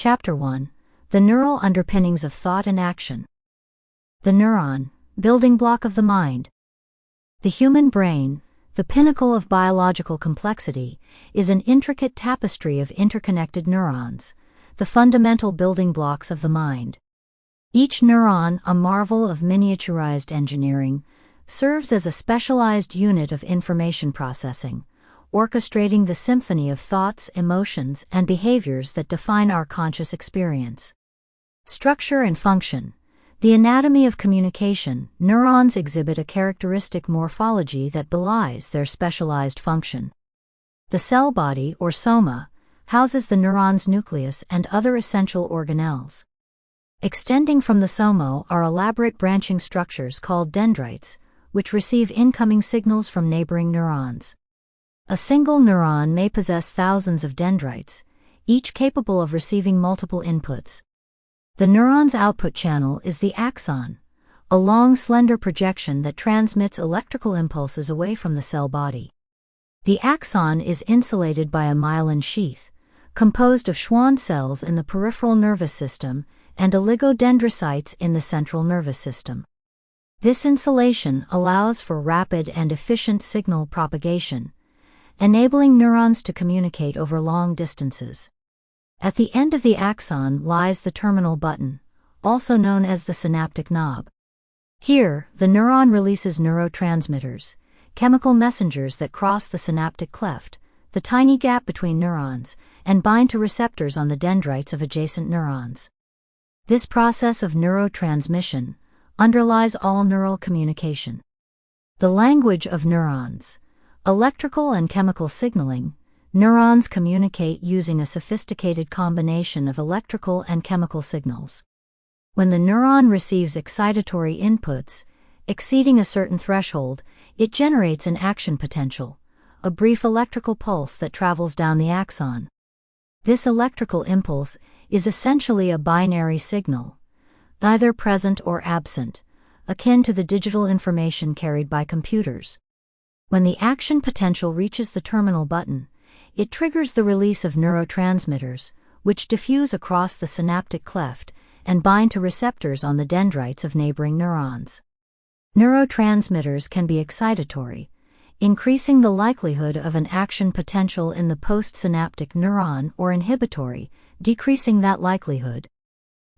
Chapter 1. The Neural Underpinnings of Thought and Action. The neuron, building block of the mind. The human brain, the pinnacle of biological complexity, is an intricate tapestry of interconnected neurons, the fundamental building blocks of the mind. Each neuron, a marvel of miniaturized engineering, serves as a specialized unit of information processing, orchestrating the symphony of thoughts, emotions, and behaviors that define our conscious experience. Structure and function. The anatomy of communication. Neurons exhibit a characteristic morphology that belies their specialized function. The cell body, or soma, houses the neuron's nucleus and other essential organelles. Extending from the soma are elaborate branching structures called dendrites, which receive incoming signals from neighboring neurons. A single neuron may possess thousands of dendrites, each capable of receiving multiple inputs. The neuron's output channel is the axon, a long, slender projection that transmits electrical impulses away from the cell body. The axon is insulated by a myelin sheath, composed of Schwann cells in the peripheral nervous system and oligodendrocytes in the central nervous system. This insulation allows for rapid and efficient signal propagation, enabling neurons to communicate over long distances. At the end of the axon lies the terminal button, also known as the synaptic knob. Here, the neuron releases neurotransmitters, chemical messengers that cross the synaptic cleft, the tiny gap between neurons, and bind to receptors on the dendrites of adjacent neurons. This process of neurotransmission underlies all neural communication. The language of neurons. Electrical and chemical signaling. Neurons communicate using a sophisticated combination of electrical and chemical signals. When the neuron receives excitatory inputs, exceeding a certain threshold, it generates an action potential, a brief electrical pulse that travels down the axon. This electrical impulse is essentially a binary signal, either present or absent, akin to the digital information carried by computers. When the action potential reaches the terminal button, it triggers the release of neurotransmitters, which diffuse across the synaptic cleft and bind to receptors on the dendrites of neighboring neurons. Neurotransmitters can be excitatory, increasing the likelihood of an action potential in the postsynaptic neuron, or inhibitory, decreasing that likelihood.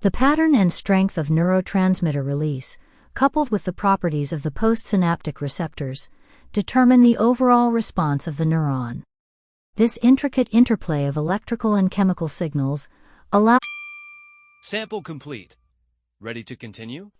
The pattern and strength of neurotransmitter release, coupled with the properties of the postsynaptic receptors, determine the overall response of the neuron. This intricate interplay of electrical and chemical signals allows. Sample complete. Ready to continue?